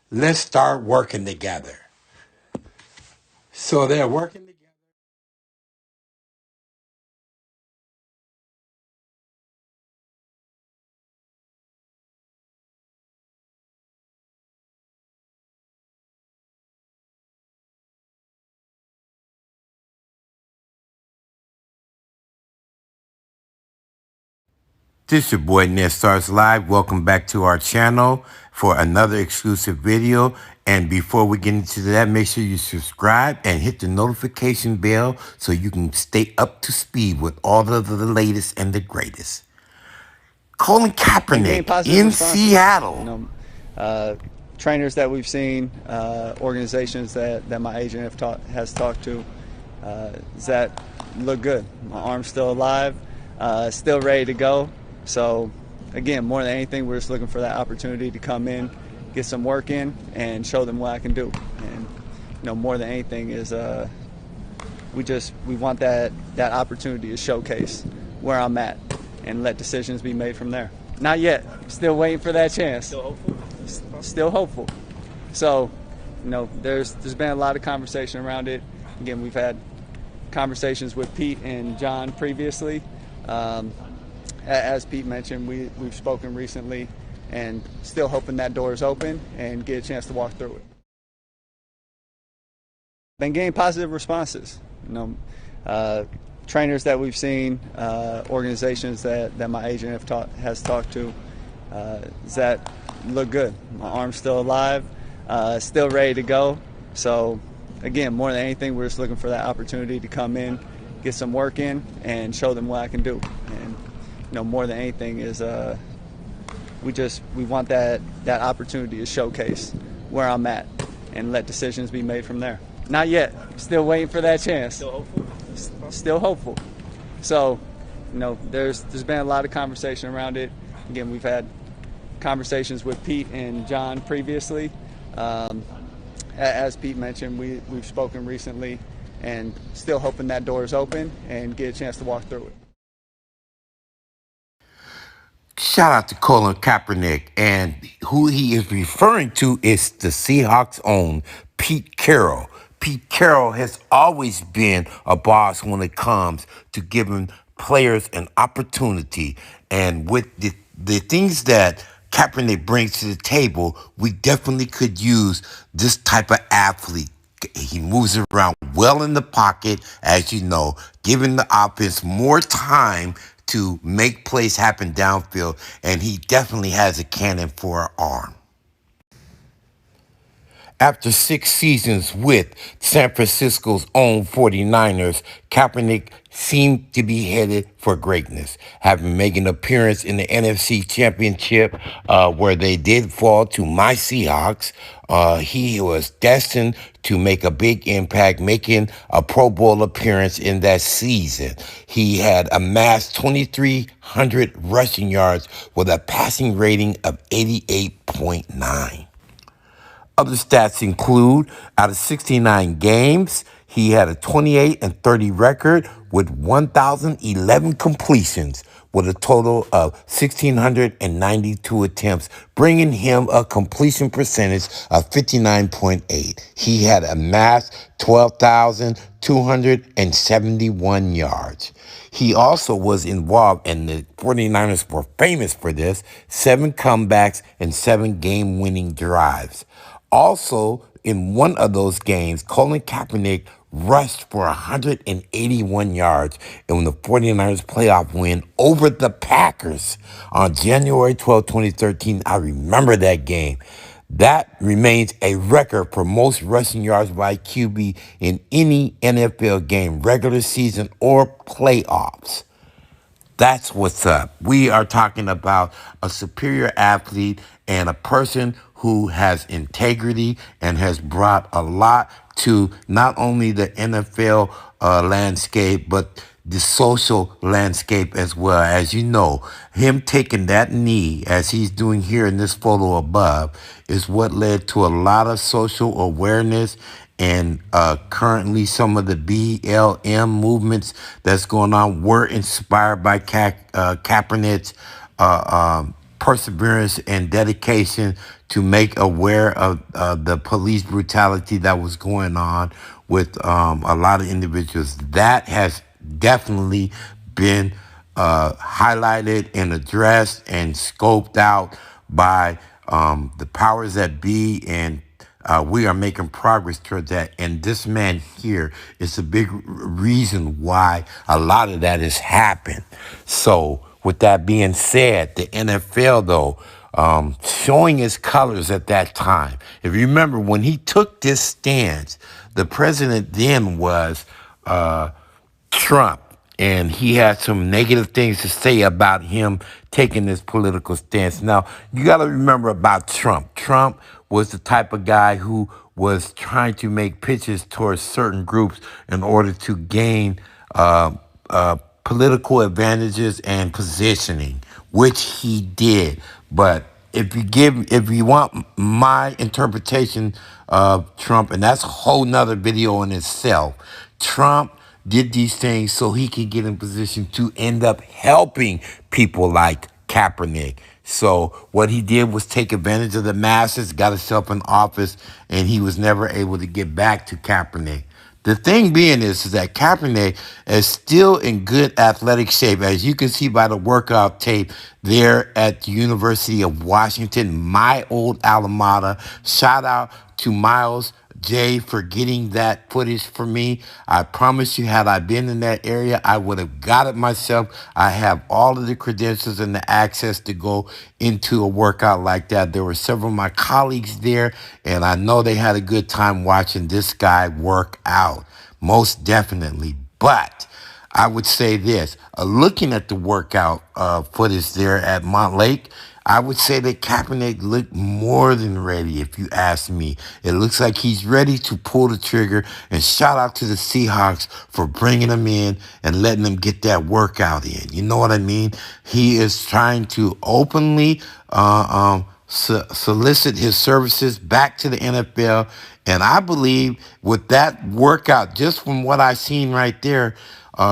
Let's start working together. So they're working together. This is your boy NetStarzLive. Welcome back to our channel for another exclusive video. And before we get into that, make sure you subscribe and hit the notification bell so you can stay up to speed with all of the latest and the greatest. Colin Kaepernick in Seattle. Trainers that we've seen, organizations that my agent has talked to, is that look good. My arm's still alive, still ready to go. So again, more than anything, we're just looking for that opportunity to come in, get some work in, and show them what I can do. And more than anything is we want that opportunity to showcase where I'm at and let decisions be made from there. Not yet. Still waiting for that chance. Still hopeful? Still hopeful. So, there's been a lot of conversation around it. Again, we've had conversations with Pete and John previously. As Pete mentioned, we've spoken recently, and still hoping that door is open and get a chance to walk through it. Been getting positive responses. Trainers that we've seen, organizations that my agent has talked to, is that look good. My arm's still alive, still ready to go. So again, more than anything, we're just looking for that opportunity to come in, get some work in, and show them what I can do. And more than anything is we want that opportunity to showcase where I'm at and let decisions be made from there. Not yet. Still waiting for that chance. Still hopeful? Still hopeful. So, there's been a lot of conversation around it. Again, we've had conversations with Pete and John previously. As Pete mentioned, we've spoken recently, and still hoping that door is open and get a chance to walk through it. Shout out to Colin Kaepernick, and who he is referring to is the Seahawks' own Pete Carroll. Pete Carroll has always been a boss when it comes to giving players an opportunity. And with the things that Kaepernick brings to the table, we definitely could use this type of athlete. He moves around well in the pocket, as you know, giving the offense more time to make plays happen downfield, and he definitely has a cannon for an arm. After 6 seasons with San Francisco's own 49ers, Kaepernick seemed to be headed for greatness, having made an appearance in the NFC Championship where they did fall to my Seahawks. He was destined to make a big impact, making a Pro Bowl appearance in that season. He had amassed 2,300 rushing yards with a passing rating of 88.9. Other stats include, out of 69 games, he had a 28-30 record with 1,011 completions with a total of 1,692 attempts, bringing him a completion percentage of 59.8. He had amassed 12,271 yards. He also was involved, and the 49ers were famous for this, 7 comebacks and 7 game-winning drives. Also, in one of those games, Colin Kaepernick rushed for 181 yards in the 49ers playoff win over the Packers on January 12, 2013. I remember that game. That remains a record for most rushing yards by QB in any NFL game, regular season or playoffs. That's what's up. We are talking about a superior athlete and a person who has integrity and has brought a lot to not only the NFL landscape, but the social landscape as well. As you know, him taking that knee, as he's doing here in this photo above, is what led to a lot of social awareness. And currently some of the BLM movements that's going on were inspired by Kaepernick's perseverance and dedication to make aware of the police brutality that was going on with a lot of individuals. That has definitely been highlighted and addressed and scoped out by the powers that be, and we are making progress towards that. And this man here is a big reason why a lot of that has happened. So, with that being said, the NFL, though, showing his colors at that time. If you remember, when he took this stance, the president then was Trump, and he had some negative things to say about him taking this political stance. Now, you got to remember about Trump. Trump was the type of guy who was trying to make pitches towards certain groups in order to gain political advantages and positioning, which he did. But if you want my interpretation of Trump, and that's a whole nother video in itself, Trump did these things so he could get in position to end up helping people like Kaepernick. So what he did was take advantage of the masses, got himself in office, and he was never able to get back to Kaepernick. The thing being is that Kaepernick is still in good athletic shape, as you can see by the workout tape there at the University of Washington, my old alma mater. Shout out to Miles J for getting that footage for me. I promise you, had I been in that area, I would have got it myself. I have all of the credentials and the access to go into a workout like that. There were several of my colleagues there, and I know they had a good time watching this guy work out. Most definitely. But I would say this, looking at the workout footage there at Montlake, I would say that Kaepernick looked more than ready, if you ask me. It looks like he's ready to pull the trigger, and shout out to the Seahawks for bringing him in and letting him get that workout in. You know what I mean? He is trying to openly solicit his services back to the NFL. And I believe with that workout, just from what I've seen right there,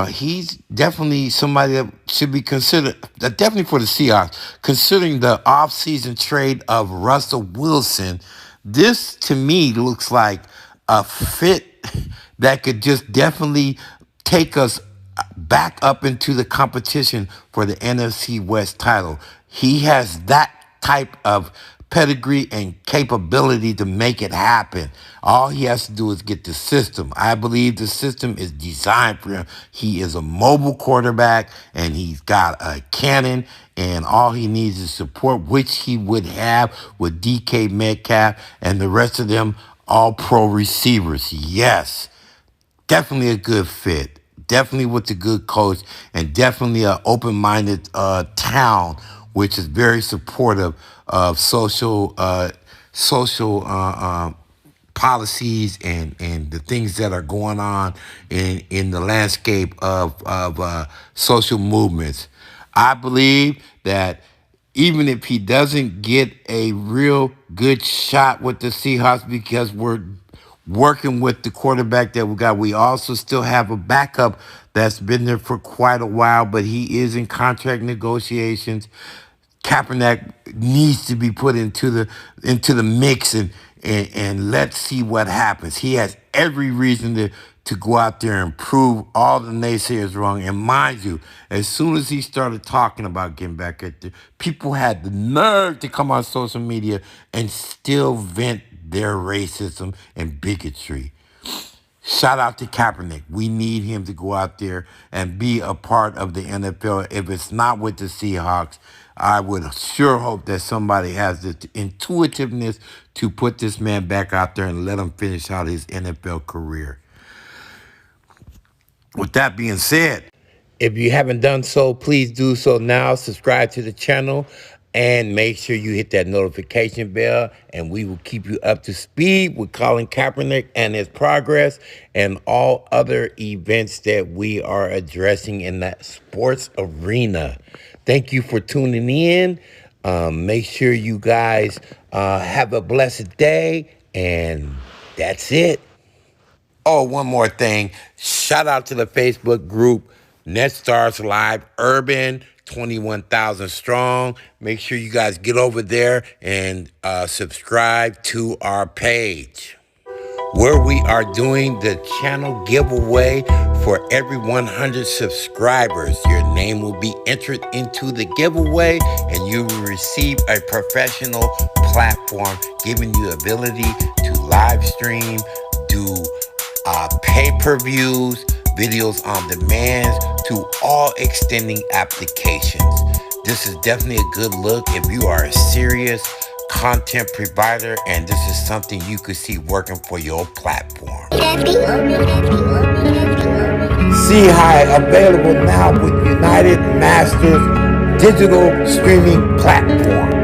he's definitely somebody that should be considered, definitely for the Seahawks, considering the offseason trade of Russell Wilson. This, to me, looks like a fit that could just definitely take us back up into the competition for the NFC West title. He has that type of pedigree and capability to make it happen. All he has to do is get the system. I believe the system is designed for him. He is a mobile quarterback, and he's got a cannon, and all he needs is support, which he would have with DK Metcalf and the rest of them all pro receivers. Yes. Definitely a good fit. Definitely with a good coach, and definitely an open-minded town, which is very supportive of social policies and the things that are going on in the landscape of social movements. I believe that even if he doesn't get a real good shot with the Seahawks, because we're working with the quarterback that we got, we also still have a backup that's been there for quite a while, but he is in contract negotiations. Kaepernick needs to be put into the mix, and let's see what happens. He has every reason to go out there and prove all the naysayers wrong. And mind you, as soon as he started talking about getting back at the people, had the nerve to come on social media and still vent their racism and bigotry. Shout out to Kaepernick. We need him to go out there and be a part of the NFL. If it's not with the Seahawks, I would sure hope that somebody has the intuitiveness to put this man back out there and let him finish out his NFL career. With that being said, if you haven't done so, please do so now. Subscribe to the channel and make sure you hit that notification bell, and we will keep you up to speed with Colin Kaepernick and his progress and all other events that we are addressing in that sports arena. Thank you for tuning in. Make sure you guys have a blessed day, and that's it. Oh, one more thing. Shout out to the Facebook group, NetStarzLive Urban 21,000 strong. Make sure you guys get over there and subscribe to our page, where we are doing the channel giveaway for every 100 subscribers. Your name will be entered into the giveaway, and you will receive a professional platform giving you the ability to live stream, do pay-per-views, videos on demand, to all extending applications. This is definitely a good look if you are a serious content provider and this is something you could see working for your platform. See High available now with United Masters digital streaming platform.